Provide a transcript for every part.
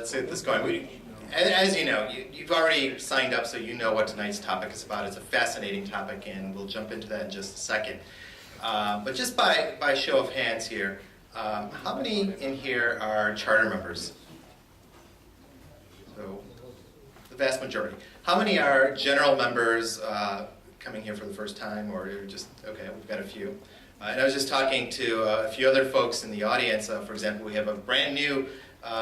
let's get this going. As you know, you've already signed up, so you know what tonight's topic is about. It's a fascinating topic, and we'll jump into that in just a second. But just by show of hands here, how many in here are charter members? So, the vast majority. How many are general members coming here for the first time, or just, okay, we've got a few. And I was just talking to a few other folks in the audience. For example, we have a brand new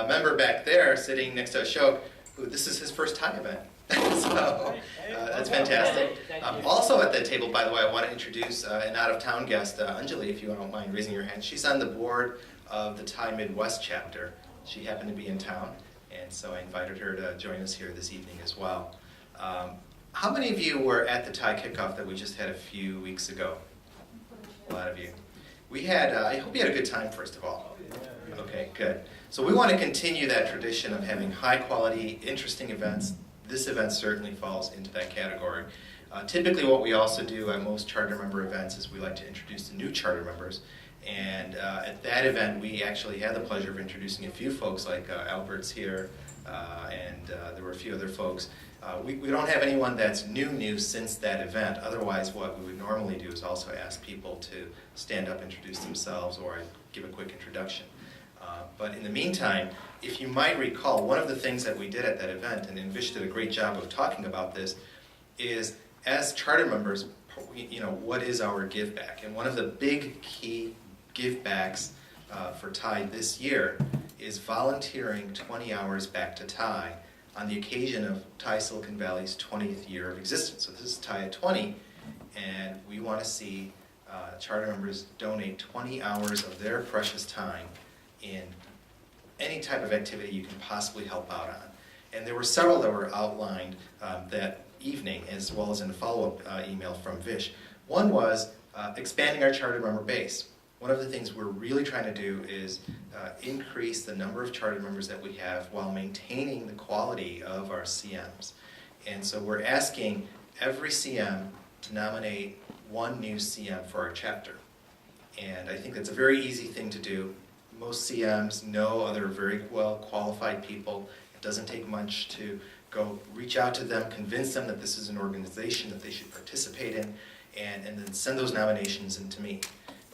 member back there sitting next to Ashok, who this is his first Thai event. So that's fantastic. Also at the table, by the way, I want to introduce an out-of-town guest, Anjali, if you don't mind raising your hand. She's on the board of the Thai Midwest chapter. She happened to be in town, and so I invited her to join us here this evening as well. How many of you were at the Thai kickoff that we just had a few weeks ago? A lot of you. We had, I hope you had a good time, first of all. Okay, good. So we want to continue that tradition of having high-quality, interesting events. This event certainly falls into that category. Typically what we also do at most charter member events is we like to introduce the new charter members. And at that event, we actually had the pleasure of introducing a few folks, like Albert's here, and there were a few other folks. We don't have anyone that's new since that event. Otherwise, what we would normally do is also ask people to stand up, introduce themselves, or give a quick introduction. But in the meantime, if you might recall, one of the things that we did at that event, and Vish did a great job of talking about this, is as charter members, what is our give back? And one of the big key give backs for Thai this year is volunteering 20 hours back to Thai on the occasion of Thai Silicon Valley's 20th year of existence. So this is Thai at 20, and we want to see charter members donate 20 hours of their precious time in any type of activity you can possibly help out on. And there were several that were outlined that evening, as well as in a follow-up email from Vish. One was expanding our charter member base. One of the things we're really trying to do is increase the number of charter members that we have while maintaining the quality of our CMs. And so we're asking every CM to nominate one new CM for our chapter. And I think that's a very easy thing to do. Most CMs know other very well qualified people. It doesn't take much to go reach out to them, convince them that this is an organization that they should participate in, and then send those nominations in to me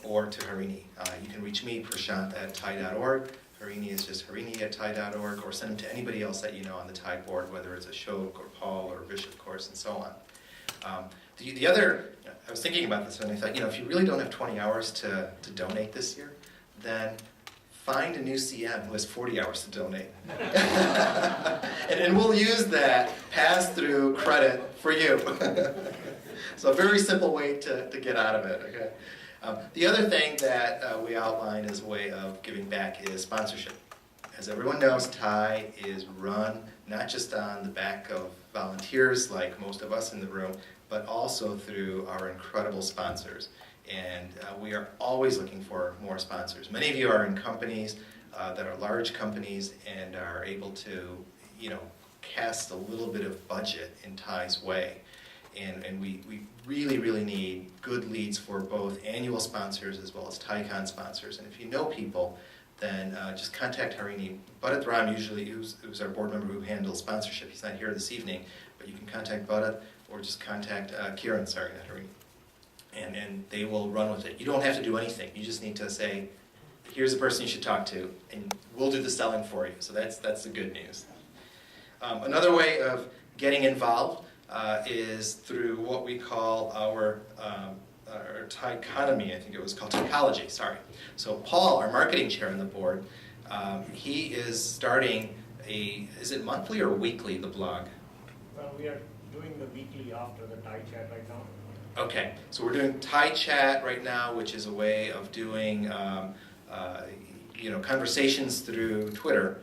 or to Harini. You can reach me, Prashant, at Thai.org. Harini is just harini@thai.org, or send them to anybody else that you know on the Thai board, whether it's Ashok or Paul or Vish, of course, and so on. The other, I was thinking about this and I thought, if you really don't have 20 hours to donate this year, then find a new CM who has 40 hours to donate. and we'll use that pass-through credit for you. So a very simple way to get out of it, okay? The other thing that we outline as a way of giving back is sponsorship. As everyone knows, Thai is run not just on the back of volunteers like most of us in the room, but also through our incredible sponsors. And we are always looking for more sponsors. Many of you are in companies that are large companies and are able to, cast a little bit of budget in Thai's way. And we really need good leads for both annual sponsors as well as ThaiCon sponsors. And if you know people, then just contact Harini. Bharat Ram usually, who's our board member who handles sponsorship. He's not here this evening, but you can contact Bharat or just contact Kiran, not Harini. And they will run with it. You don't have to do anything. You just need to say, here's the person you should talk to, and we'll do the selling for you. So that's the good news. Another way of getting involved is through what we call our Thai economy. I think it was called Tycology, sorry. So Paul, our marketing chair on the board, he is starting is it monthly or weekly, the blog? Well, we are doing the weekly after the Thai chat right now. Okay, so we're doing Thai chat right now, which is a way of doing conversations through Twitter.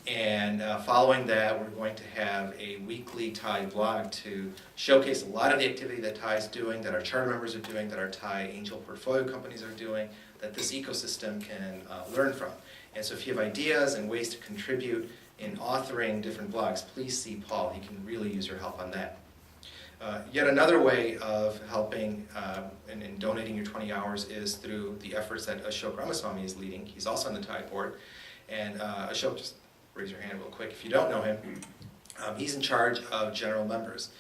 And following that, we're going to have a weekly Thai blog to showcase a lot of the activity that Thai is doing, that our charter members are doing, that our Thai angel portfolio companies are doing, that this ecosystem can learn from. And so if you have ideas and ways to contribute in authoring different blogs, please see Paul. He can really use your help on that. Yet another way of helping and donating your 20 hours is through the efforts that Ashok Ramaswamy is leading. He's also on the Thai board. And Ashok, just raise your hand real quick if you don't know him. He's in charge of general members.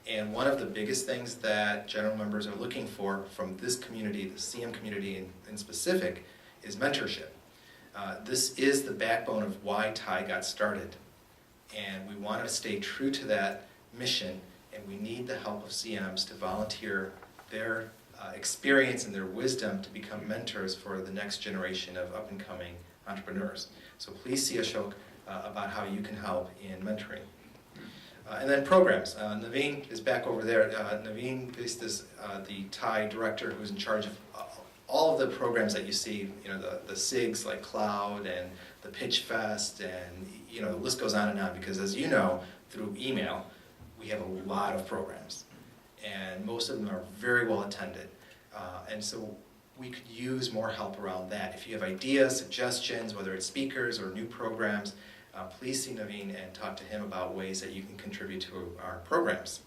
And one of the biggest things that general members are looking for from this community, the CM community in specific, is mentorship. This is the backbone of why TIE got started. And we want to stay true to that mission, and we need the help of CMs to volunteer their experience and their wisdom to become mentors for the next generation of up-and-coming entrepreneurs. So please see Ashok about how you can help in mentoring. And then programs. Naveen is back over there. Naveen is the TIE director who's in charge of all of the programs that you see, the SIGs like Cloud and the Pitch Fest, and the list goes on, because as you know, through email, we have a lot of programs, and most of them are very well attended. And so we could use more help around that. If you have ideas, suggestions, whether it's speakers or new programs, please see Naveen and talk to him about ways that you can contribute to our programs.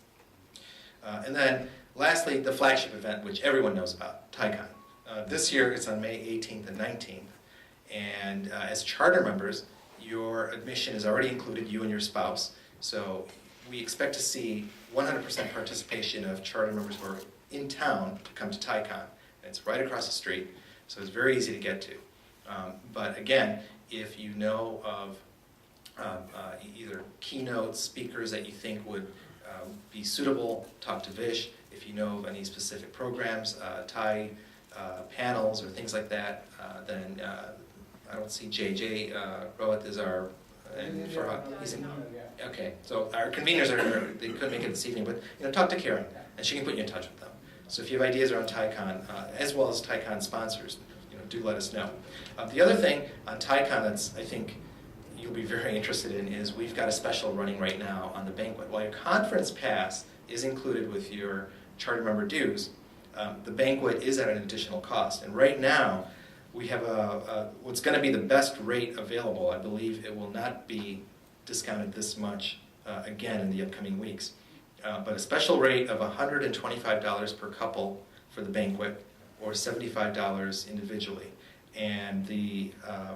And then lastly, the flagship event, which everyone knows about, TIECon. This year it's on May 18th and 19th. And as charter members, your admission has already included you and your spouse. So we expect to see 100% participation of charter members who are in town to come to TIECon. And it's right across the street, so it's very easy to get to. But again, if you know of either keynote speakers that you think would be suitable, talk to Vish. If you know of any specific programs, TIE panels or things like that, then I don't see JJ Rohit is our, and he's in, okay, so our conveners they couldn't make it this evening, but talk to Karen and she can put you in touch with them. So if you have ideas around TIECon, as well as TIECon sponsors, do let us know. The other thing on TIECon that's, I think, you'll be very interested in is we've got a special running right now on the banquet. While your conference pass is included with your charter member dues, the banquet is at an additional cost. And right now, we have what's going to be the best rate available. I believe it will not be discounted this much again in the upcoming weeks. But a special rate of $125 per couple for the banquet, or $75 individually. And the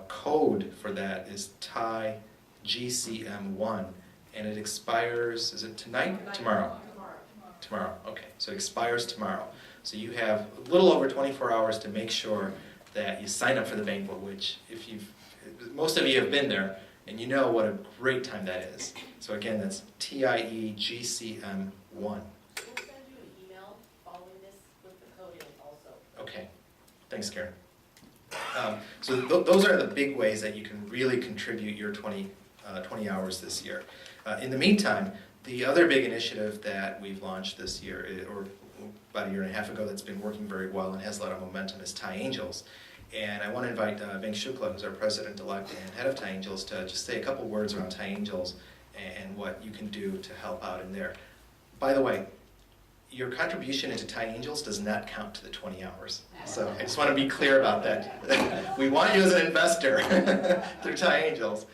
code for that is TIE GCM1, and it expires, is it tonight? Tomorrow. Tomorrow, okay. So it expires tomorrow. So you have a little over 24 hours to make sure that you sign up for the banquet, which most of you have been there, and you know what a great time that is. So again, that's TIE GCM1. We'll send you an email following this with the code in it also. Okay, thanks, Karen. So those are the big ways that you can really contribute your 20 hours this year. In the meantime, the other big initiative that we've launched this year, or about a year and a half ago, that's been working very well and has a lot of momentum, is TIE Angels. And I want to invite Venk Shukla, who's our president-elect and head of TIE Angels, to just say a couple words around TIE Angels and what you can do to help out in there. By the way, your contribution into TIE Angels does not count to the 20 hours. So I just want to be clear about that. We want you as an investor through TIE Angels,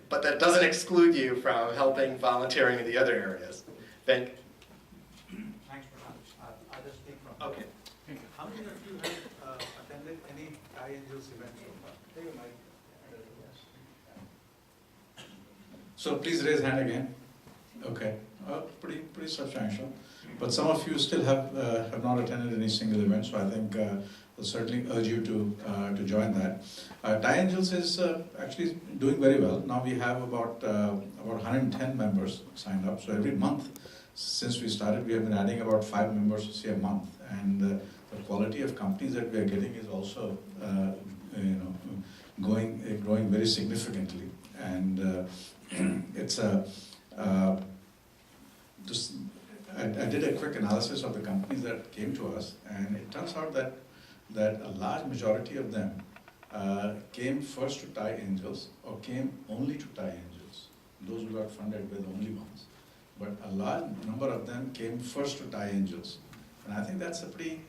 but that doesn't exclude you from helping volunteering in the other areas. Venk? Thanks, Prashant. I'll just speak from. Okay. How many of you have attended any TIE Angels event so far? Take a mic. So please raise hand again. Okay, pretty substantial. But some of you still have not attended any single event, so I think I'll certainly urge you to join that. TIE Angels is actually doing very well. Now we have about 110 members signed up. So every month since we started, we have been adding about 5 members a month, and the quality of companies that we are getting is also growing very significantly. And I did a quick analysis of the companies that came to us, and it turns out that a large majority of them came first to TIE Angels or came only to TIE Angels. Those who got funded were the only ones. But a large number of them came first to TIE Angels. And I think that's a pretty,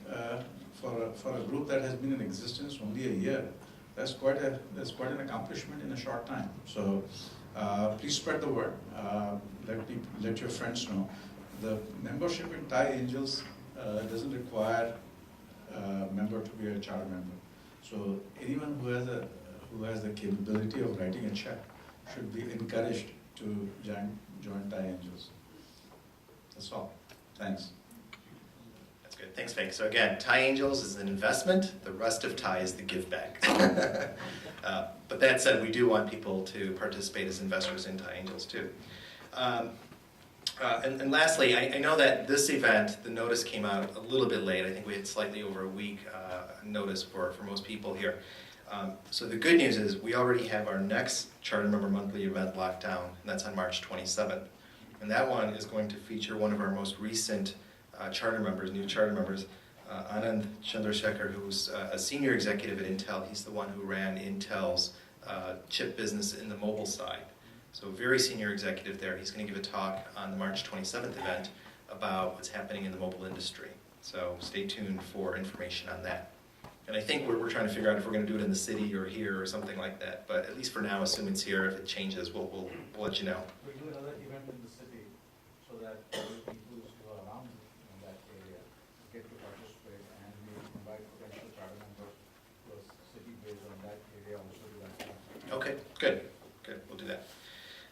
for a group that has been in existence only a year, that's quite an accomplishment in a short time. So please spread the word. Let your friends know. The membership in TIE Angels doesn't require a member to be a charter member. So anyone who has the capability of writing a check should be encouraged to join TIE Angels. That's all. Thanks. That's good. Thanks, Venk. So again, TIE Angels is an investment. The rest of TIE is the give back. But that said, we do want people to participate as investors in TIE Angels too. And lastly, I know that this event, the notice came out a little bit late. I think we had slightly over a week notice for most people here. So the good news is we already have our next Charter Member Monthly event locked down, and that's on March 27th. And that one is going to feature one of our most recent charter members, new charter members, Anand Chandrasekhar, who's a senior executive at Intel. He's the one who ran Intel's chip business in the mobile side. So a very senior executive there. He's going to give a talk on the March 27th event about what's happening in the mobile industry. So stay tuned for information on that. And I think we're trying to figure out if we're going to do it in the city or here or something like that. But at least for now, assume it's here. If it changes, we'll let you know. We'll do another event in the city so that people who are around in that area get to participate, and we invite potential charter members to a city based on that area also to that. Okay, good. Good, we'll do that.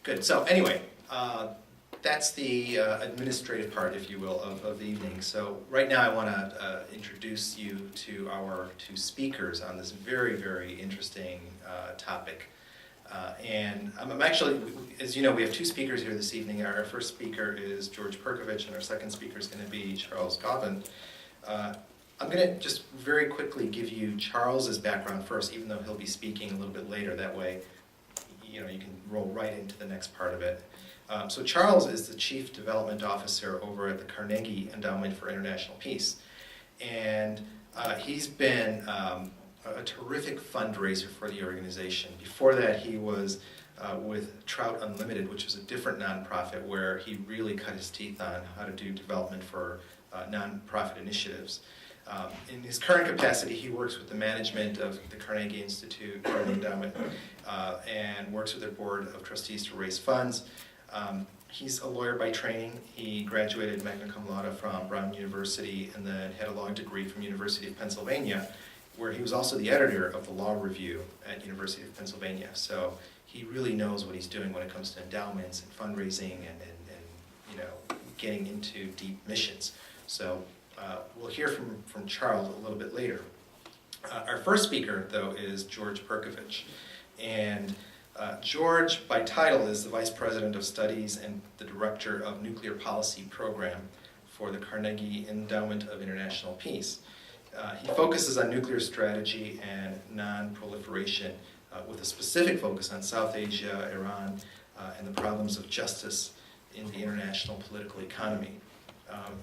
Good, so anyway, that's the administrative part, if you will, of the evening. So right now I want to introduce you to our two speakers on this very, very interesting topic. And I'm actually, as you know, we have two speakers here this evening. Our first speaker is George Perkovich, and our second speaker is going to be Charles Godwin. I'm going to just very quickly give you Charles's background first, even though he'll be speaking a little bit later. That way, you can roll right into the next part of it. So Charles is the Chief Development Officer over at the Carnegie Endowment for International Peace. And he's been a terrific fundraiser for the organization. Before that, he was with Trout Unlimited, which was a different nonprofit where he really cut his teeth on how to do development for nonprofit initiatives. In his current capacity, he works with the management of the Carnegie Institute, Carnegie Endowment, and works with their board of trustees to raise funds. He's a lawyer by training. He graduated magna cum laude from Brown University and then had a law degree from University of Pennsylvania, where he was also the editor of the Law Review at University of Pennsylvania. So he really knows what he's doing when it comes to endowments and fundraising and getting into deep missions. So we'll hear from Charles a little bit later. Our first speaker, though, is George Perkovich. And George, by title, is the Vice President of Studies and the Director of Nuclear Policy Program for the Carnegie Endowment of International Peace. He focuses on nuclear strategy and non-proliferation with a specific focus on South Asia, Iran, and the problems of justice in the international political economy.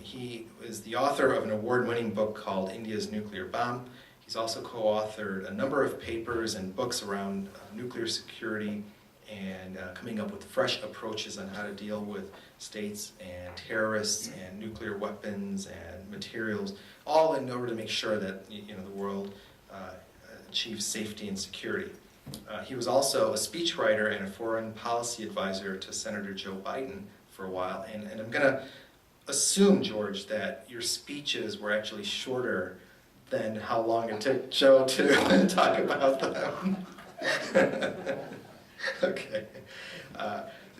He is the author of an award-winning book called India's Nuclear Bomb. He's also co-authored a number of papers and books around nuclear security and coming up with fresh approaches on how to deal with states and terrorists and nuclear weapons and materials, all in order to make sure that the world achieves safety and security. He was also a speechwriter and a foreign policy advisor to Senator Joe Biden for a while, and I'm going to assume, George, that your speeches were actually shorter than how long it took Joe to talk about them. Okay.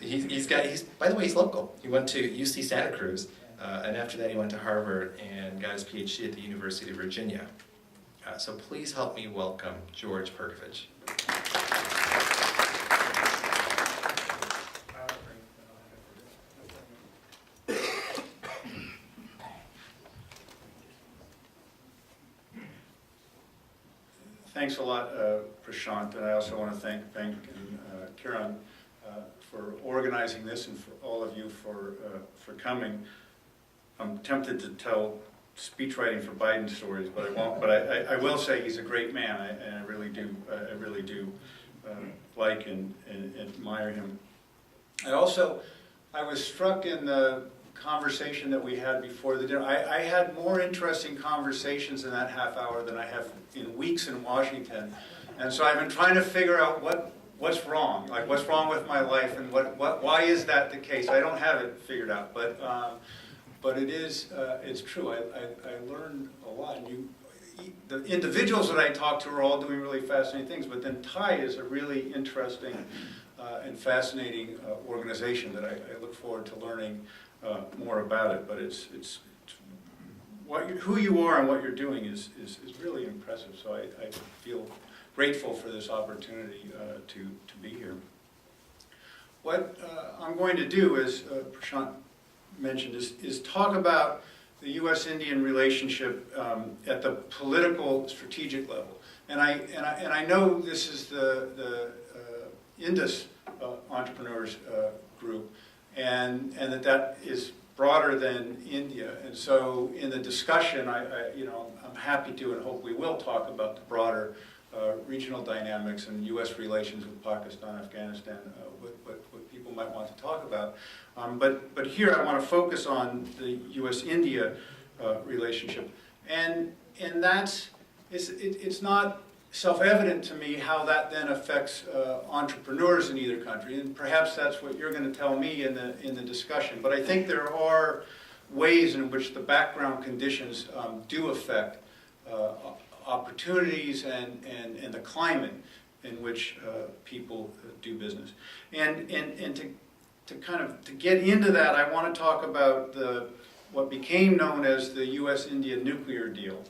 He's by the way, he's local. He went to UC Santa Cruz, and after that he went to Harvard and got his PhD at the University of Virginia. So please help me welcome George Perkovich. Thanks a lot, Prashant, and I also want to thank Venk and Kiran for organizing this and for all of you for coming. I'm tempted to tell speech writing for Biden stories, but I won't. But I will say he's a great man, and I really do like and admire him. I was struck in the conversation that we had before the dinner. I had more interesting conversations in that half hour than I have in weeks in Washington, and so I've been trying to figure out what's wrong, like what's wrong with my life, and why is that the case? I don't have it figured out, but it is it's true. I learned a lot. And the individuals that I talk to are all doing really fascinating things, but then TIE is a really interesting and fascinating organization that I look forward to learning more about it. But it's who you are and what you're doing is really impressive. So I feel grateful for this opportunity to be here. What I'm going to do, as Prashant mentioned, is talk about the U.S.-Indian relationship at the political, strategic level. And I know this is the Indus Entrepreneurs Group, and that is broader than India. And so in the discussion, I'm happy to and hope we will talk about the broader regional dynamics and U.S. relations with Pakistan, Afghanistan, what people might want to talk about. But here I want to focus on the U.S.-India relationship. And it's not self-evident to me how that then affects entrepreneurs in either country. And perhaps that's what you're going to tell me in the discussion. But I think there are ways in which the background conditions do affect opportunities and the climate in which people do business. And to get into that, I want to talk about what became known as the U.S.-India nuclear deal.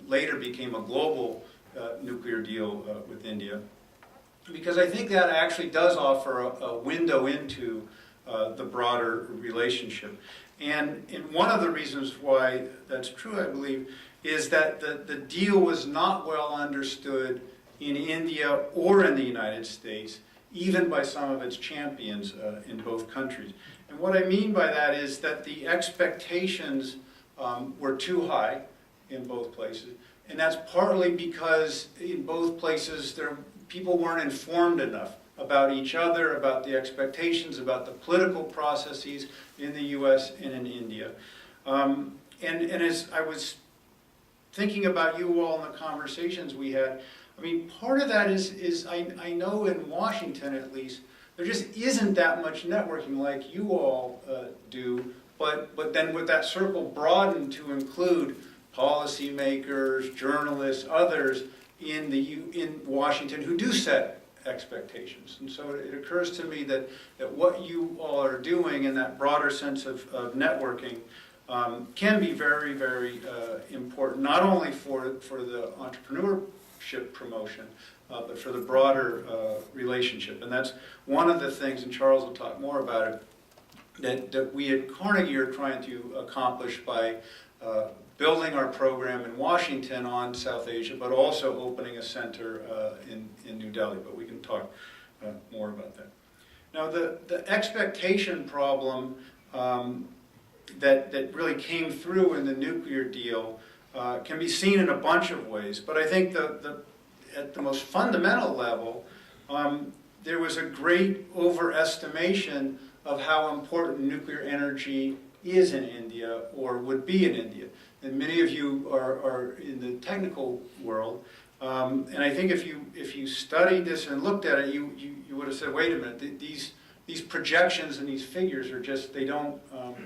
Later became a global nuclear deal with India, because I think that actually does offer a window into the broader relationship. And one of the reasons why that's true, I believe, is that the deal was not well understood in India or in the United States, even by some of its champions in both countries. And what I mean by that is that the expectations were too high in both places. And that's partly because in both places people weren't informed enough about each other, about the expectations, about the political processes in the U.S. and in India. And as I was thinking about you all in the conversations we had, I mean, part of that is I know in Washington at least, there just isn't that much networking like you all do, but then with that circle broadened to include policymakers, journalists, others in Washington who do set expectations. And so it occurs to me that what you all are doing in that broader sense of networking can be very, very important, not only for the entrepreneurship promotion, but for the broader relationship. And that's one of the things, and Charles will talk more about it, that we at Carnegie are trying to accomplish by building our program in Washington on South Asia, but also opening a center in New Delhi. But we can talk more about that. Now, the expectation problem that really came through in the nuclear deal can be seen in a bunch of ways. But I think at the most fundamental level, there was a great overestimation of how important nuclear energy is in India or would be in India. And many of you are in the technical world, and I think if you studied this and looked at it, you would have said, wait a minute, these projections and these figures are just they don't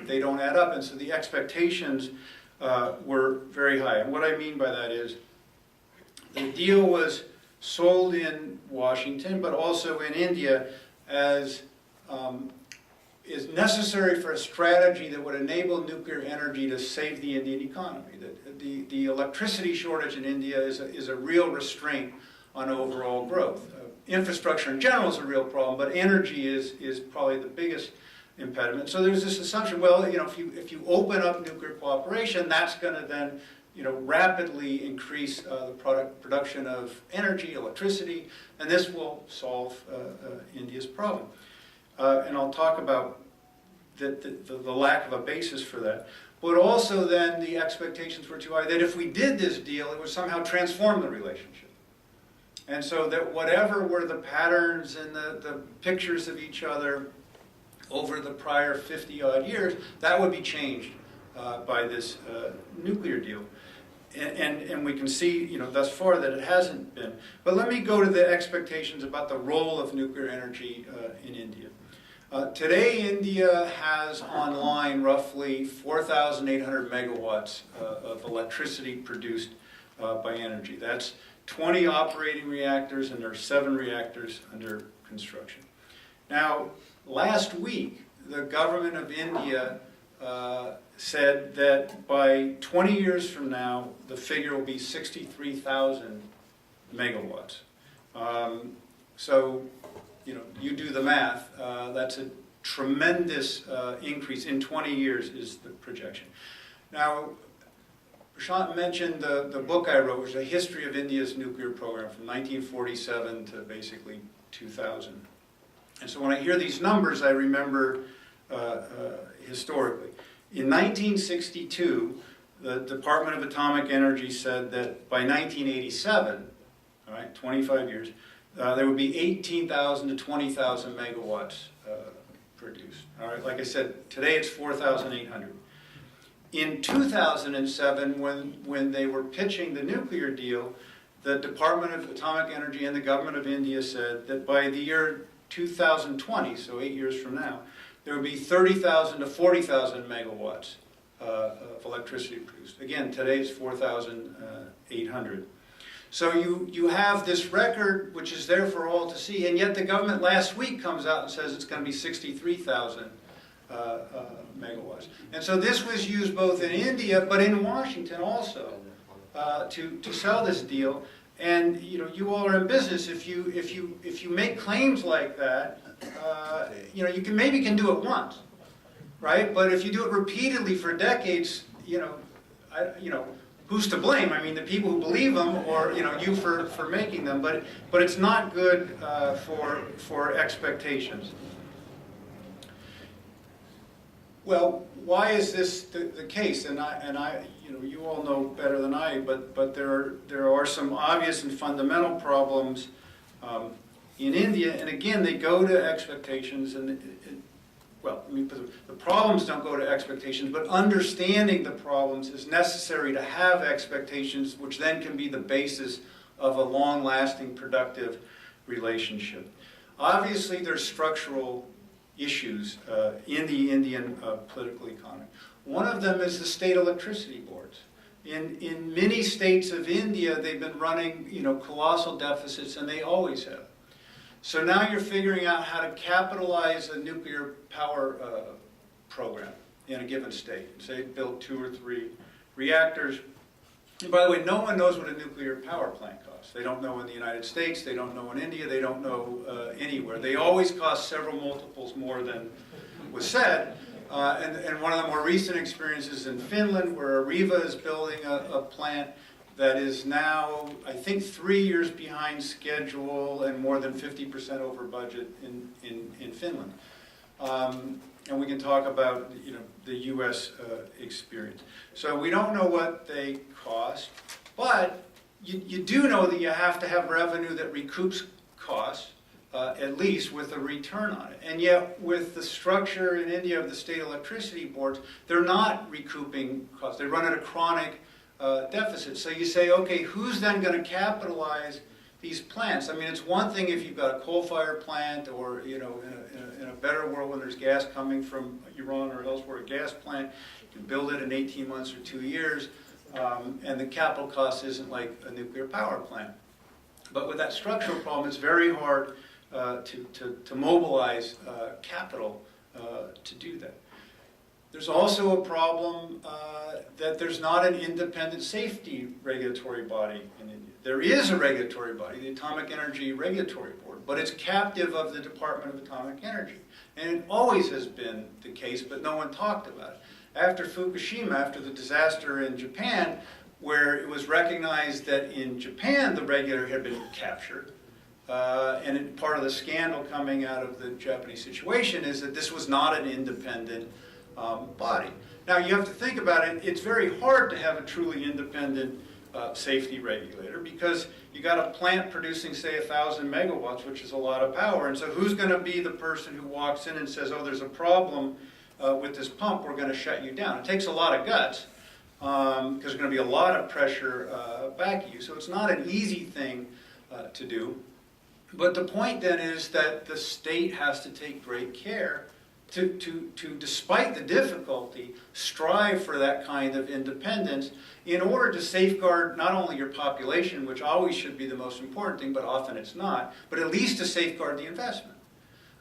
add up, and so the expectations were very high. And what I mean by that is the deal was sold in Washington, but also in India as is necessary for a strategy that would enable nuclear energy to save the Indian economy. The electricity shortage in India is a real restraint on overall growth. Infrastructure in general is a real problem, but energy is probably the biggest impediment. So there's this assumption, well, if you open up nuclear cooperation, that's going to then rapidly increase the production of energy, electricity, and this will solve India's problem. And I'll talk about the lack of a basis for that. But also then the expectations were too high that if we did this deal, it would somehow transform the relationship. And so that whatever were the patterns and the pictures of each other over the prior 50-odd years, that would be changed by this nuclear deal. And we can see, thus far that it hasn't been. But let me go to the expectations about the role of nuclear energy in India. Today, India has online roughly 4,800 megawatts of electricity produced by energy. That's 20 operating reactors, and there are 7 reactors under construction. Now, last week, the government of India said that by 20 years from now, the figure will be 63,000 megawatts. So, you do the math. That's a tremendous increase. In 20 years is the projection. Now, Prashant mentioned the book I wrote, which is a history of India's nuclear program from 1947 to basically 2000. And so when I hear these numbers, I remember historically. In 1962, the Department of Atomic Energy said that by 1987, all right, 25 years, there would be 18,000 to 20,000 megawatts produced. All right, like I said, today it's 4,800. In 2007, when they were pitching the nuclear deal, the Department of Atomic Energy and the government of India said that by the year 2020, so 8 years from now, there would be 30,000 to 40,000 megawatts of electricity produced. Again, today it's 4,800. So you have this record which is there for all to see, and yet the government last week comes out and says it's going to be 63,000 megawatts. And so this was used both in India but in Washington also to sell this deal. And you all are in business. If you make claims like that, you can do it once, right? But if you do it repeatedly for decades, who's to blame? I mean, the people who believe them, or you for making them. But it's not good for expectations. Well, why is this the case? And I, you all know better than I. But there are some obvious and fundamental problems in India. And again, they go to expectations. The problems don't go to expectations, but understanding the problems is necessary to have expectations, which then can be the basis of a long-lasting, productive relationship. Obviously, there's structural issues in the Indian political economy. One of them is the state electricity boards. In many states of India, they've been running colossal deficits, and they always have. So now you're figuring out how to capitalize a nuclear power program in a given state. Say build 2 or 3 reactors. And by the way, no one knows what a nuclear power plant costs. They don't know in the United States, they don't know in India, they don't know anywhere. They always cost several multiples more than was said. And one of the more recent experiences in Finland, where Areva is building a plant that is now, I think, 3 years behind schedule and more than 50% over budget in Finland. And we can talk about the U.S. experience. So we don't know what they cost, but you do know that you have to have revenue that recoups costs, at least with a return on it. And yet, with the structure in India of the state electricity boards, they're not recouping costs. They run at a chronic deficit. So you say, okay, who's then going to capitalize these plants? I mean, it's one thing if you've got a coal-fired plant, or in a better world when there's gas coming from Iran or elsewhere, a gas plant, you can build it in 18 months or 2 years, and the capital cost isn't like a nuclear power plant. But with that structural problem, it's very hard to mobilize capital to do that. There's also a problem that there's not an independent safety regulatory body in India. There is a regulatory body, the Atomic Energy Regulatory Board, but it's captive of the Department of Atomic Energy. And it always has been the case, but no one talked about it. After Fukushima, after the disaster in Japan, where it was recognized that in Japan the regulator had been captured, and part of the scandal coming out of the Japanese situation is that this was not an independent body. Now you have to think about it, it's very hard to have a truly independent safety regulator, because you got a plant producing, say, 1,000 megawatts, which is a lot of power, and so who's going to be the person who walks in and says, oh, there's a problem with this pump, we're going to shut you down? It takes a lot of guts, because there's going to be a lot of pressure back at you, so it's not an easy thing to do. But the point then is that the state has to take great care despite the difficulty, strive for that kind of independence in order to safeguard not only your population, which always should be the most important thing, but often it's not, but at least to safeguard the investment.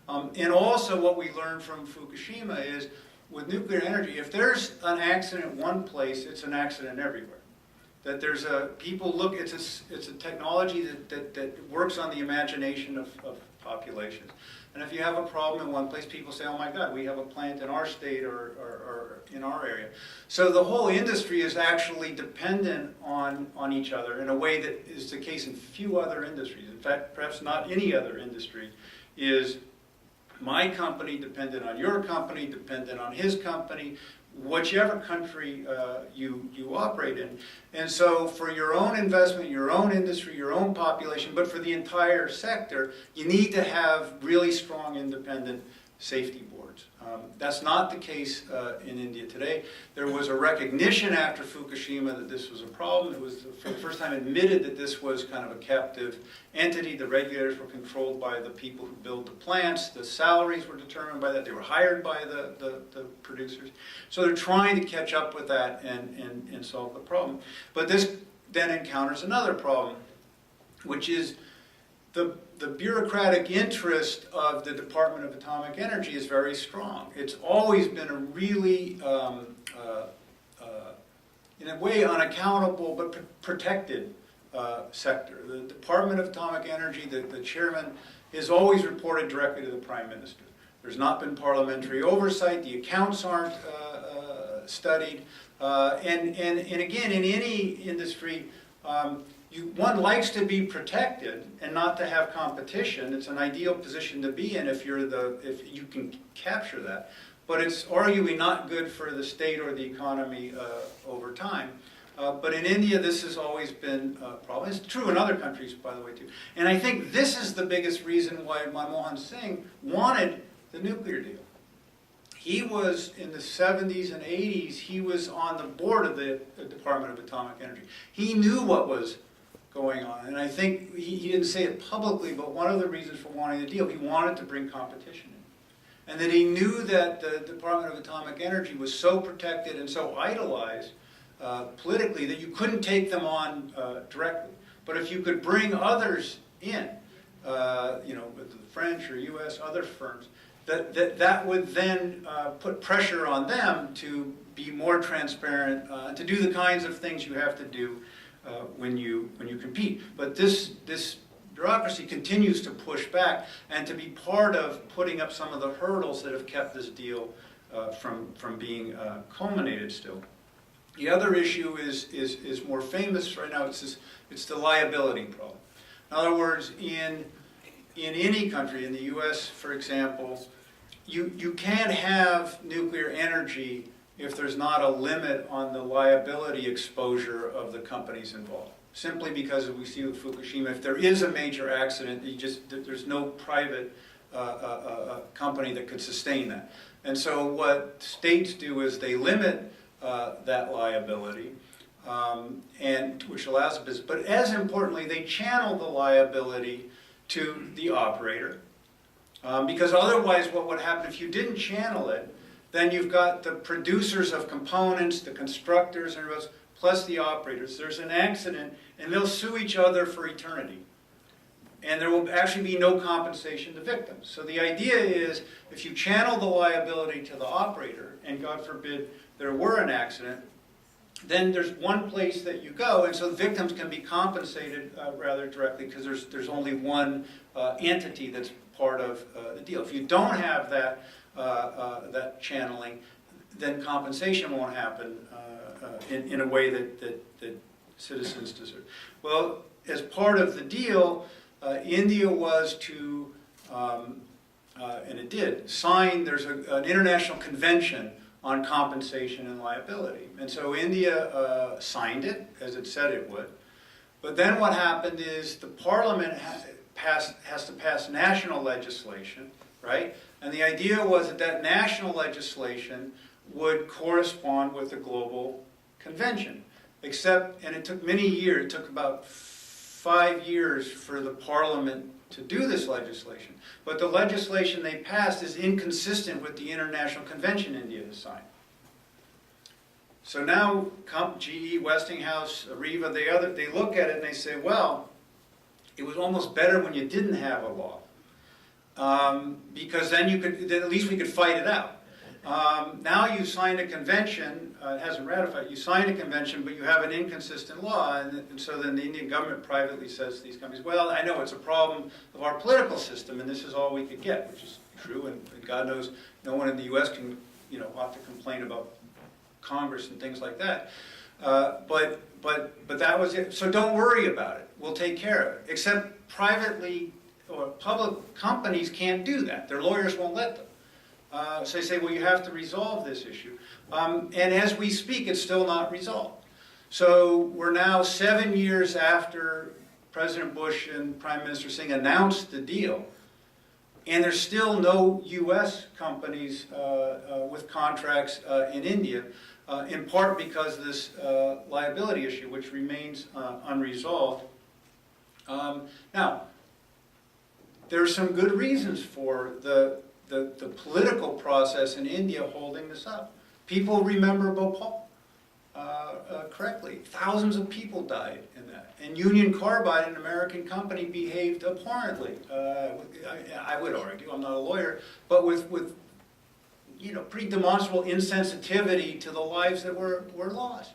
And also what we learned from Fukushima is, with nuclear energy, if there's an accident one place, it's an accident everywhere. That there's it's a technology that works on the imagination of populations. And if you have a problem in one place, people say, oh my God, we have a plant in our state or in our area. So the whole industry is actually dependent on each other in a way that is the case in few other industries. In fact, perhaps not any other industry is my company dependent on your company, dependent on his company, whichever country you operate in. And so for your own investment, your own industry, your own population, but for the entire sector, you need to have really strong independent safety boards. That's not the case in India today. There was a recognition after Fukushima that this was a problem. It was for the first time admitted that this was kind of a captive entity. The regulators were controlled by the people who build the plants. The salaries were determined by that. They were hired by the producers. So they're trying to catch up with that and solve the problem. But this then encounters another problem, which is the bureaucratic interest of the Department of Atomic Energy is very strong. It's always been a really, in a way, unaccountable but protected sector. The Department of Atomic Energy, the chairman, is always reported directly to the Prime Minister. There's not been parliamentary oversight. The accounts aren't studied. And again, in any industry, one likes to be protected and not to have competition. It's an ideal position to be in if you can capture that. But it's arguably not good for the state or the economy over time. But in India, this has always been a problem. It's true in other countries, by the way, too. And I think this is the biggest reason why Manmohan Singh wanted the nuclear deal. He was, in the 70s and 80s, he was on the board of the Department of Atomic Energy. He knew what was going on. And I think he didn't say it publicly, but one of the reasons for wanting the deal, he wanted to bring competition in. And that he knew that the Department of Atomic Energy was so protected and so idolized politically that you couldn't take them on directly. But if you could bring others in, with the French or US, other firms, that would then put pressure on them to be more transparent, to do the kinds of things you have to do when you compete. But this bureaucracy continues to push back and to be part of putting up some of the hurdles that have kept this deal from being culminated still. The other issue is more famous right now. It's the liability problem. In other words, in any country, in the US, for example, you can't have nuclear energy if there's not a limit on the liability exposure of the companies involved. Simply because, as we see with Fukushima, if there is a major accident, there's no private company that could sustain that. And so what states do is they limit that liability, and which allows the business. But as importantly, they channel the liability to the operator, because otherwise what would happen if you didn't channel it, then you've got the producers of components, the constructors, and plus the operators. There's an accident, and they'll sue each other for eternity. And there will actually be no compensation to victims. So the idea is, if you channel the liability to the operator, and God forbid there were an accident, then there's one place that you go, and so the victims can be compensated rather directly, because there's only one entity that's part of the deal. If you don't have that channeling, then compensation won't happen in a way that citizens deserve. Well, as part of the deal, India was to, and it did, sign, there's an international convention on compensation and liability. And so India signed it, as it said it would. But then what happened is the parliament has to pass national legislation, right? And the idea was that national legislation would correspond with the global convention. Except, and it took many years, it took about 5 years for the parliament to do this legislation. But the legislation they passed is inconsistent with the international convention India has signed. So now GE, Westinghouse, Areva, they look at it and they say, well, it was almost better when you didn't have a law. Because then at least we could fight it out. Now you signed a convention, it hasn't ratified, you signed a convention, but you have an inconsistent law, and so then the Indian government privately says to these companies, well, I know it's a problem of our political system, and this is all we could get, which is true, and God knows no one in the U.S. can, ought to complain about Congress and things like that. But that was it. So don't worry about it. We'll take care of it. Except privately or public companies can't do that. Their lawyers won't let them. So they say, well, you have to resolve this issue. And as we speak, it's still not resolved. So we're now 7 years after President Bush and Prime Minister Singh announced the deal, and there's still no U.S. companies with contracts in India, in part because of this liability issue, which remains unresolved. Now, there are some good reasons for the political process in India holding this up. People remember Bhopal correctly. Thousands of people died in that. And Union Carbide, an American company, behaved abhorrently. I would argue, I'm not a lawyer, but with pretty demonstrable insensitivity to the lives that were lost.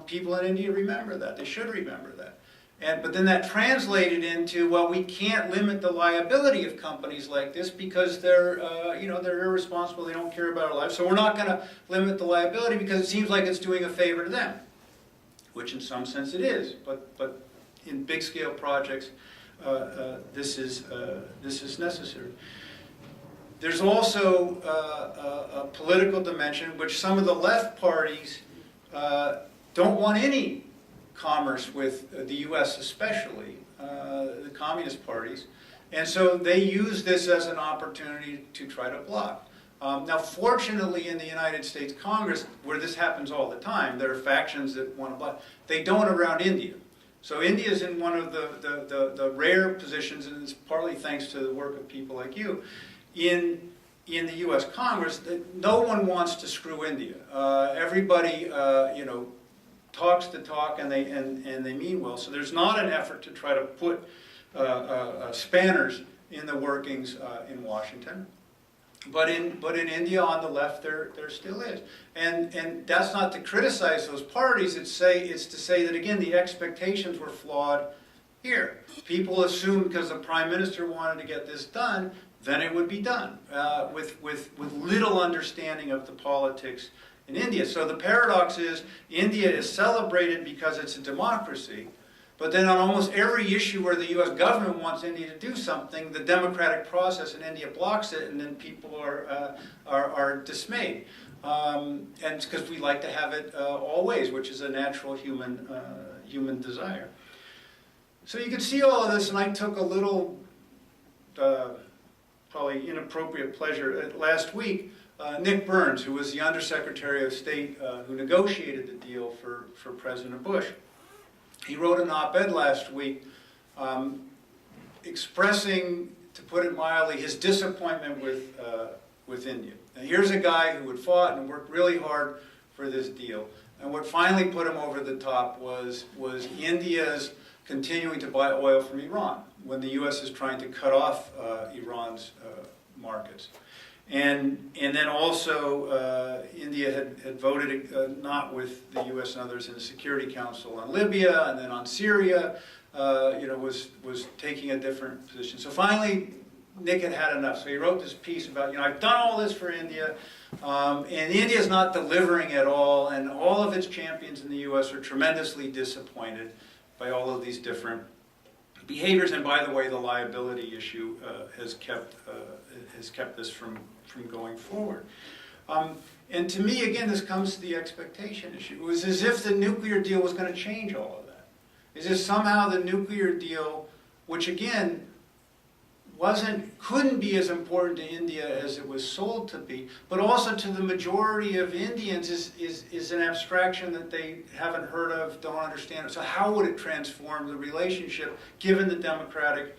People in India remember that. They should remember that. But then that translated into, well, we can't limit the liability of companies like this because they're irresponsible, they don't care about our lives, so we're not going to limit the liability because it seems like it's doing a favor to them, which in some sense it is, but in big-scale projects, this is necessary. There's also a political dimension which some of the left parties don't want any commerce with the U.S. especially, the communist parties, and so they use this as an opportunity to try to block. Now fortunately in the United States Congress, where this happens all the time, there are factions that want to block. They don't around India. So India is in one of the rare positions, and it's partly thanks to the work of people like you, in the U.S. Congress, that no one wants to screw India. Everybody, talks the talk and they mean well. So there's not an effort to try to put spanners in the workings in Washington. But in India, on the left, there still is. And that's not to criticize those parties. It's to say that, again, the expectations were flawed here. People assumed because the Prime Minister wanted to get this done, then it would be done, with little understanding of the politics in India. So the paradox is India is celebrated because it's a democracy, but then on almost every issue where the U.S. government wants India to do something, the democratic process in India blocks it, and then people are dismayed. And it's because we like to have it all ways, which is a natural human desire. So you can see all of this, and I took a little probably inappropriate pleasure last week. Nick Burns, who was the Undersecretary of State who negotiated the deal for President Bush, he wrote an op-ed last week expressing, to put it mildly, his disappointment with India. And here's a guy who had fought and worked really hard for this deal. And what finally put him over the top was India's continuing to buy oil from Iran when the U.S. is trying to cut off Iran's markets. And then also India had voted not with the U.S. and others in the Security Council on Libya, and then on Syria, was taking a different position. So finally, Nick had enough. So he wrote this piece about, I've done all this for India, and India is not delivering at all, and all of its champions in the U.S. are tremendously disappointed by all of these different behaviors. And by the way, the liability issue has kept this from going forward. And to me, again, this comes to the expectation issue. It was as if the nuclear deal was going to change all of that. As if somehow the nuclear deal, which again couldn't be as important to India as it was sold to be, but also to the majority of Indians is an abstraction that they haven't heard of, don't understand. So how would it transform the relationship given the democratic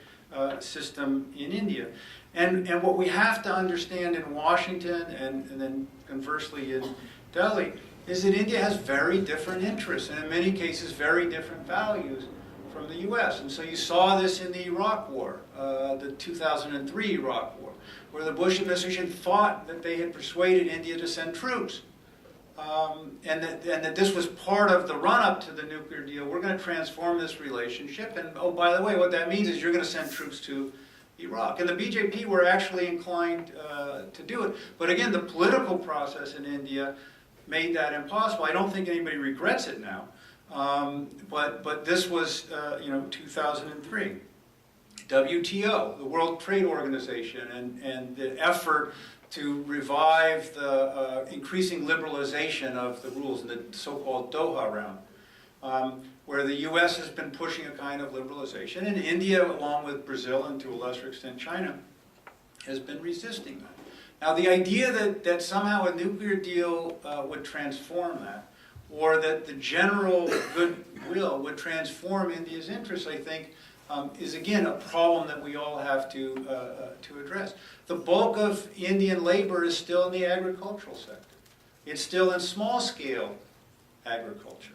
system in India. And what we have to understand in Washington and then conversely in Delhi is that India has very different interests and in many cases very different values from the US. And so you saw this in the Iraq War, the 2003 Iraq War, where the Bush administration thought that they had persuaded India to send troops. And that this was part of the run-up to the nuclear deal. We're going to transform this relationship. And oh, by the way, what that means is you're going to send troops to Iraq. And the BJP were actually inclined to do it. But again, the political process in India made that impossible. I don't think anybody regrets it now. But this was, 2003. WTO, the World Trade Organization, and the effort to revive the increasing liberalization of the rules in the so-called Doha round, where the U.S. has been pushing a kind of liberalization, and India, along with Brazil and to a lesser extent China, has been resisting that. Now, the idea that somehow a nuclear deal would transform that, or that the general goodwill would transform India's interests, I think, is again a problem that we all have to address. The bulk of Indian labor is still in the agricultural sector. It's still in small-scale agriculture.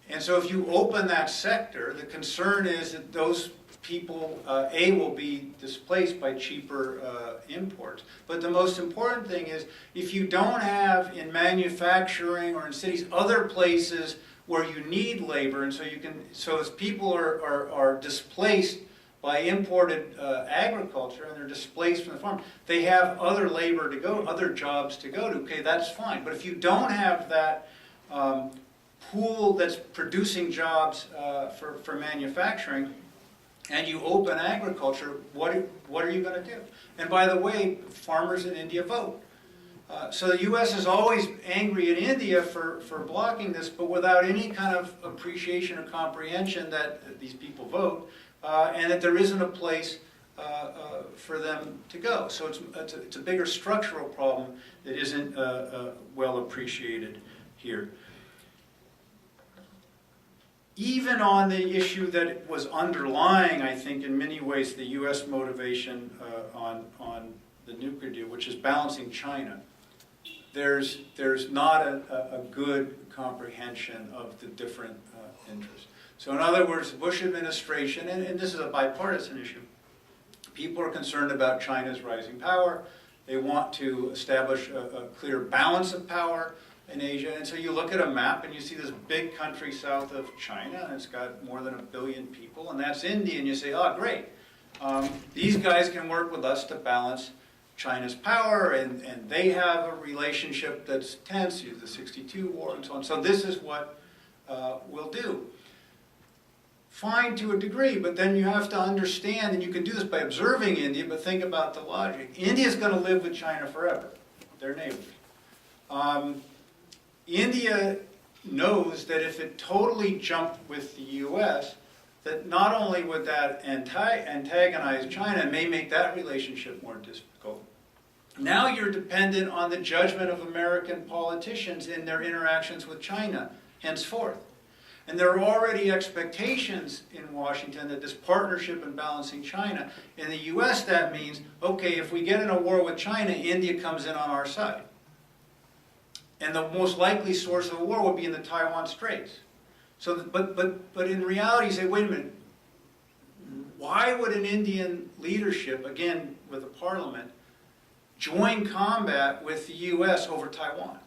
And so if you open that sector, the concern is that those people, will be displaced by cheaper imports. But the most important thing is, if you don't have in manufacturing or in cities other places where you need labor, and so as people are displaced by imported agriculture and they're displaced from the farm, they have other labor to go, other jobs to go to. Okay, that's fine. But if you don't have that pool that's producing jobs for manufacturing, and you open agriculture, what are you going to do? And by the way, farmers in India vote. So the U.S. is always angry at India for blocking this, but without any kind of appreciation or comprehension that these people vote, and that there isn't a place for them to go. So it's a bigger structural problem that isn't well appreciated here. Even on the issue that was underlying, I think, in many ways, the U.S. motivation on the nuclear deal, which is balancing China, there's not a good comprehension of the different interests. So in other words, the Bush administration, and this is a bipartisan issue, people are concerned about China's rising power. They want to establish a clear balance of power in Asia. And so you look at a map and you see this big country south of China, and it's got more than 1 billion people, and that's India, and you say, oh, great. These guys can work with us to balance China's power, and they have a relationship that's tense, the 1962 war and so on. So this is what we'll do. Fine to a degree, but then you have to understand, and you can do this by observing India, but think about the logic. India's going to live with China forever. They're neighbors. India knows that if it totally jumped with the U.S., that not only would that antagonize China, it may make that relationship more difficult. Now you're dependent on the judgment of American politicians in their interactions with China, henceforth. And there are already expectations in Washington that this partnership in balancing China, in the U.S. that means, okay, if we get in a war with China, India comes in on our side. And the most likely source of a war would be in the Taiwan Straits. So, but in reality, you say, wait a minute, why would an Indian leadership, again with a parliament, join combat with the U.S. over Taiwan?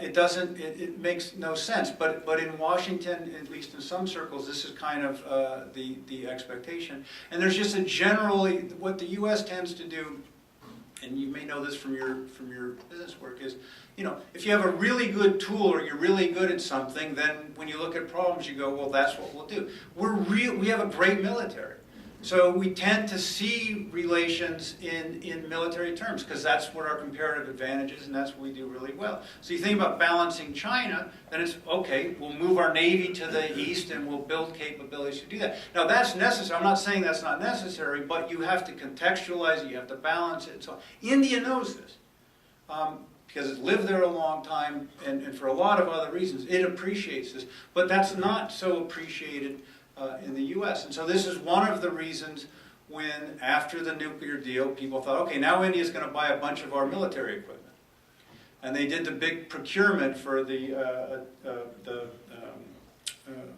It makes no sense. But in Washington, at least in some circles, this is kind of the expectation. And there's just a generally, what the U.S. tends to do, and you may know this from your business work, is, if you have a really good tool or you're really good at something, then when you look at problems, you go, well, that's what we'll do. We have a great military. So we tend to see relations in military terms, because that's what our comparative advantage is, and that's what we do really well. So you think about balancing China, then it's, okay, we'll move our Navy to the east and we'll build capabilities to do that. Now that's necessary. I'm not saying that's not necessary, but you have to contextualize it, you have to balance it, and so on. India knows this. Because it's lived there a long time, and for a lot of other reasons, it appreciates this. But that's not so appreciated in the U.S. And so this is one of the reasons when, after the nuclear deal, people thought, okay, now India's going to buy a bunch of our military equipment. And they did the big procurement for the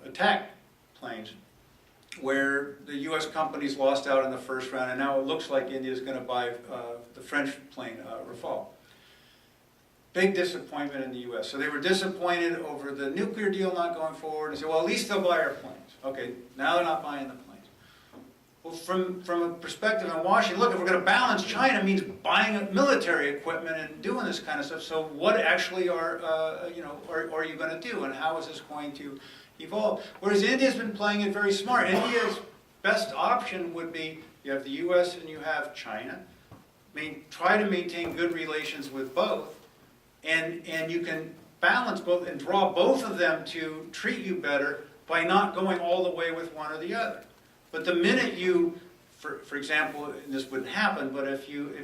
attack planes, where the U.S. companies lost out in the first round, and now it looks like India's going to buy the French plane, Rafale. Big disappointment in the U.S. So they were disappointed over the nuclear deal not going forward, and said, well, at least they'll buy our planes. Okay, now they're not buying the planes. Well, from a perspective in Washington, look, if we're going to balance China, means buying military equipment and doing this kind of stuff. So what actually are you going to do, and how is this going to evolve? Whereas India's been playing it very smart. India's best option would be you have the U.S. and you have China. Try to maintain good relations with both, and you can balance both and draw both of them to treat you better by not going all the way with one or the other. But the minute you, for example, and this wouldn't happen, but if you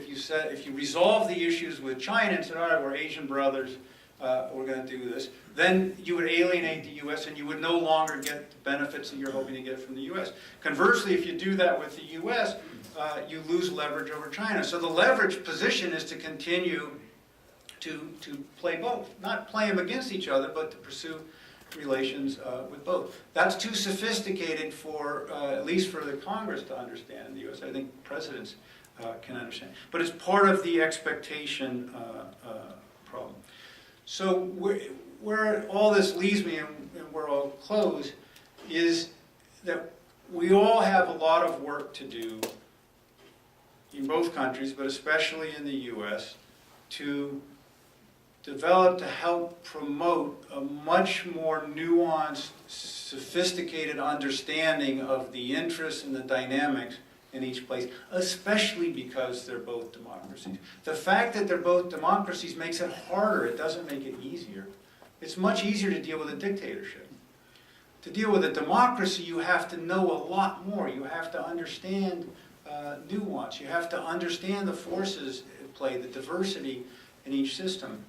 resolve the issues with China and said, all right, we're Asian brothers, we're going to do this, then you would alienate the U.S. and you would no longer get the benefits that you're hoping to get from the U.S. Conversely, if you do that with the U.S., you lose leverage over China. So the leverage position is to continue to play both. Not play them against each other, but to pursue relations with both. That's too sophisticated for, at least for the Congress to understand in the U.S. I think presidents can understand. But it's part of the expectation problem. So where all this leaves me, and where I'll close, is that we all have a lot of work to do in both countries, but especially in the U.S., to develop, to help promote a much more nuanced, sophisticated understanding of the interests and the dynamics in each place, especially because they're both democracies. The fact that they're both democracies makes it harder. It doesn't make it easier. It's much easier to deal with a dictatorship. To deal with a democracy, you have to know a lot more. You have to understand nuance. You have to understand the forces at play, the diversity in each system.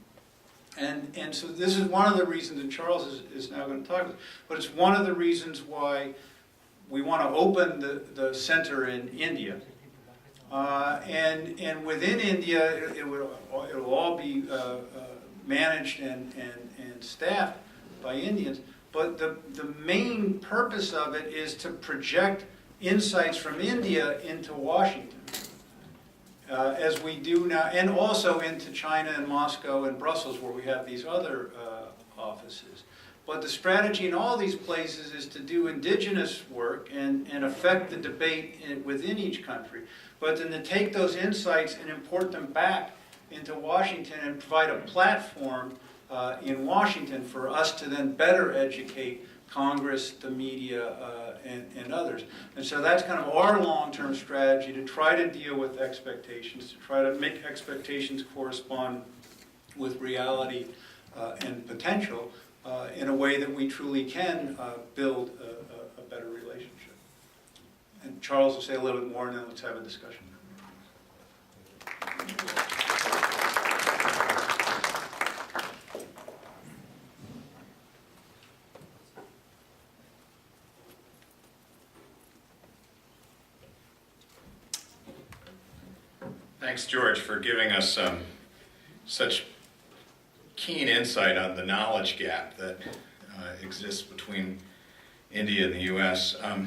And so this is one of the reasons, and Charles is now going to talk about it, but it's one of the reasons why we want to open the center in India. And within India, it will all be managed and staffed by Indians. But the main purpose of it is to project insights from India into Washington. As we do now, and also into China and Moscow and Brussels, where we have these other offices. But the strategy in all these places is to do indigenous work and affect the debate within each country, but then to take those insights and import them back into Washington and provide a platform in Washington for us to then better educate Congress, the media, and others. And so that's kind of our long-term strategy, to try to deal with expectations, to try to make expectations correspond with reality and potential in a way that we truly can build a better relationship. And Charles will say a little bit more, and then let's have a discussion. Thanks, George, for giving us such keen insight on the knowledge gap that exists between India and the U.S. I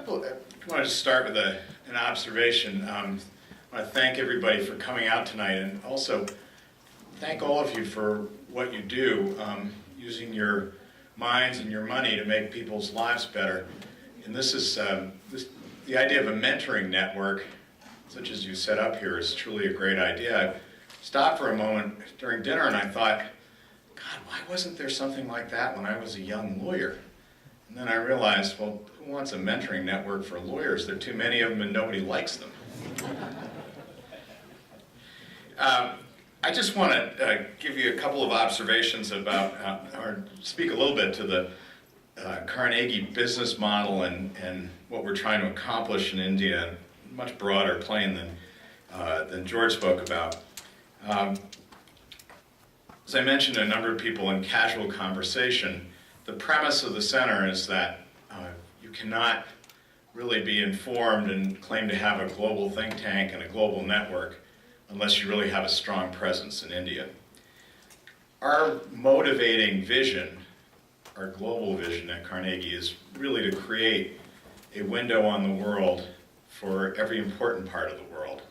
wanted to start with an observation. I want to thank everybody for coming out tonight, and also thank all of you for what you do, using your minds and your money to make people's lives better. And this is the idea of a mentoring network, such as you set up here, is truly a great idea. I stopped for a moment during dinner and I thought, God, why wasn't there something like that when I was a young lawyer? And then I realized, well, who wants a mentoring network for lawyers? There are too many of them and nobody likes them. I just want to give you a couple of observations about, or speak a little bit to the Carnegie business model and what we're trying to accomplish in India. Much broader plane than George spoke about. As I mentioned to a number of people in casual conversation, the premise of the center is that you cannot really be informed and claim to have a global think tank and a global network unless you really have a strong presence in India. Our motivating vision, our global vision at Carnegie, is really to create a window on the world for every important part of the world.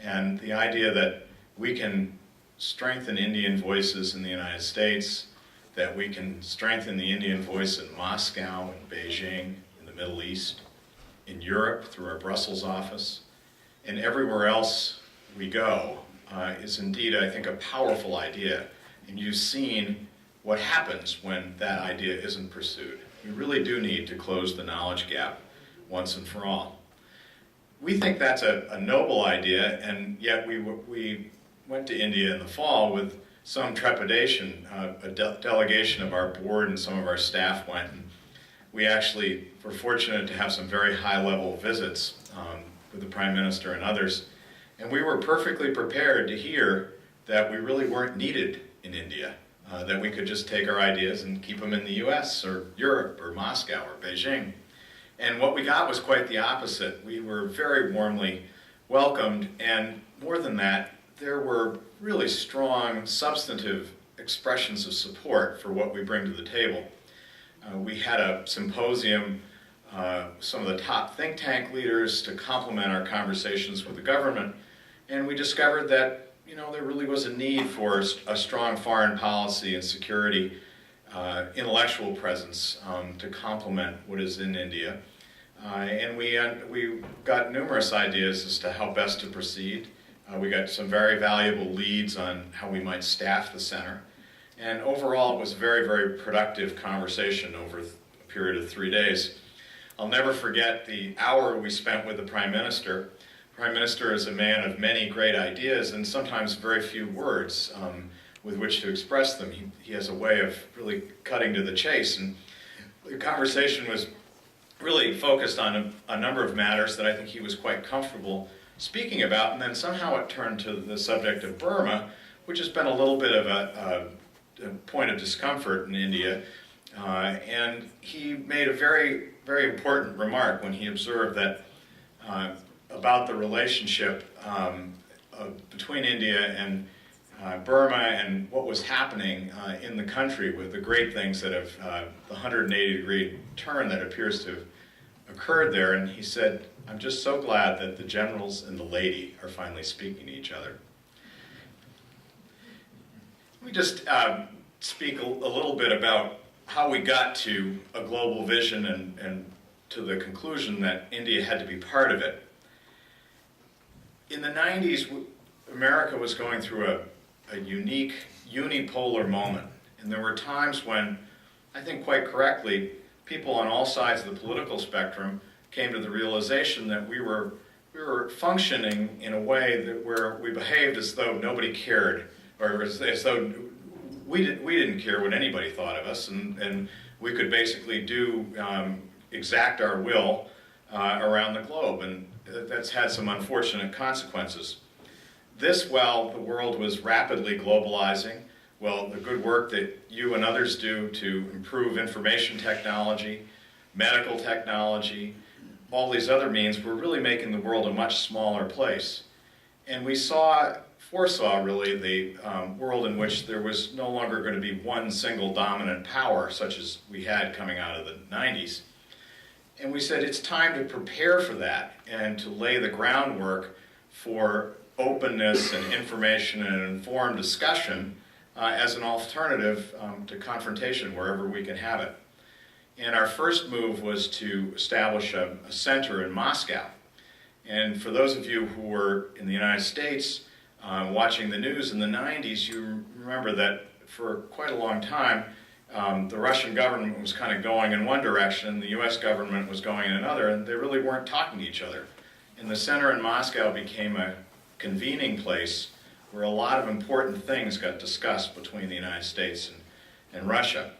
And the idea that we can strengthen Indian voices in the United States, that we can strengthen the Indian voice in Moscow and Beijing, in the Middle East, in Europe through our Brussels office, and everywhere else we go, is indeed, I think, a powerful idea. And you've seen what happens when that idea isn't pursued. We really do need to close the knowledge gap once and for all. We think that's a noble idea, and yet we went to India in the fall with some trepidation. A delegation of our board and some of our staff went, and we actually were fortunate to have some very high-level visits with the Prime Minister and others, and we were perfectly prepared to hear that we really weren't needed in India, that we could just take our ideas and keep them in the US or Europe or Moscow or Beijing. And what we got was quite the opposite. We were very warmly welcomed, and more than that, there were really strong, substantive expressions of support for what we bring to the table. We had a symposium, some of the top think tank leaders to complement our conversations with the government, and we discovered that there really was a need for a strong foreign policy and security intellectual presence to complement what is in India. And we got numerous ideas as to how best to proceed. We got some very valuable leads on how we might staff the center. And overall, it was a very, very productive conversation over a period of 3 days. I'll never forget the hour we spent with the Prime Minister. Prime Minister is a man of many great ideas and sometimes very few words with which to express them. He has a way of really cutting to the chase, and the conversation was really focused on a number of matters that I think he was quite comfortable speaking about, and then somehow it turned to the subject of Burma, which has been a little bit of a point of discomfort in India, and he made a very, very important remark when he observed that about the relationship between India and Burma and what was happening in the country with the great things that have, the 180-degree turn that appears to have occurred there. And he said, "I'm just so glad that the generals and the lady are finally speaking to each other." Let me just speak a little bit about how we got to a global vision and to the conclusion that India had to be part of it. In the 90s, America was going through a unique unipolar moment. And there were times when, I think quite correctly, people on all sides of the political spectrum came to the realization that we were functioning in a way where we behaved as though nobody cared, or as though we didn't care what anybody thought of us, and we could basically exact our will around the globe. And that's had some unfortunate consequences. This, while the world was rapidly globalizing, well, the good work that you and others do to improve information technology, medical technology, all these other means, were really making the world a much smaller place. And we foresaw really the world in which there was no longer going to be one single dominant power, such as we had coming out of the 90s. And we said it's time to prepare for that and to lay the groundwork for openness and information and informed discussion as an alternative to confrontation wherever we can have it. And our first move was to establish a center in Moscow. And for those of you who were in the United States watching the news in the 90s, you remember that for quite a long time, the Russian government was kind of going in one direction, the US government was going in another, and they really weren't talking to each other. And the center in Moscow became a convening place where a lot of important things got discussed between the United States and Russia.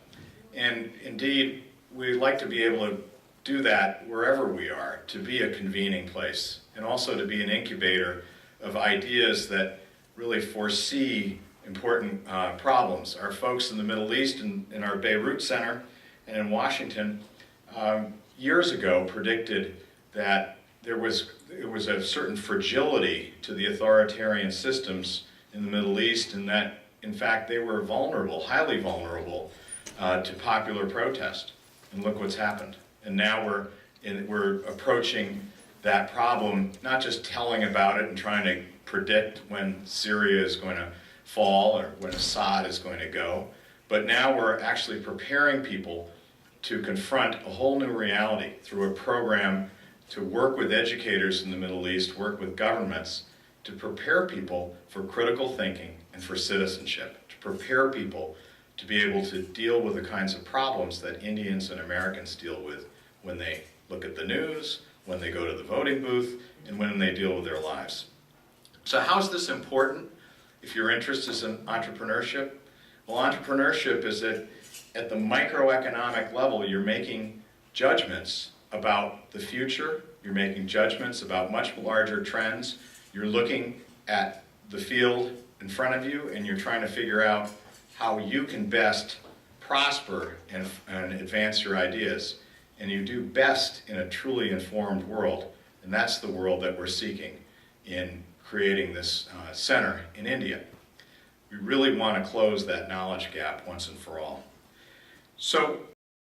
And indeed, we'd like to be able to do that wherever we are, to be a convening place, and also to be an incubator of ideas that really foresee important problems. Our folks in the Middle East, in our Beirut Center and in Washington, years ago predicted that it was a certain fragility to the authoritarian systems in the Middle East, and that in fact they were vulnerable, highly vulnerable to popular protest. And look what's happened. And now we're approaching that problem, not just telling about it and trying to predict when Syria is going to fall or when Assad is going to go, but now we're actually preparing people to confront a whole new reality through a program to work with educators in the Middle East, work with governments, to prepare people for critical thinking and for citizenship, to prepare people to be able to deal with the kinds of problems that Indians and Americans deal with when they look at the news, when they go to the voting booth, and when they deal with their lives. So how is this important if your interest is in entrepreneurship? Well, entrepreneurship is at the microeconomic level, you're making judgments about the future, you're making judgments about much larger trends, you're looking at the field in front of you, and you're trying to figure out how you can best prosper and advance your ideas. And you do best in a truly informed world, and that's the world that we're seeking in creating this center in India. We really want to close that knowledge gap once and for all. So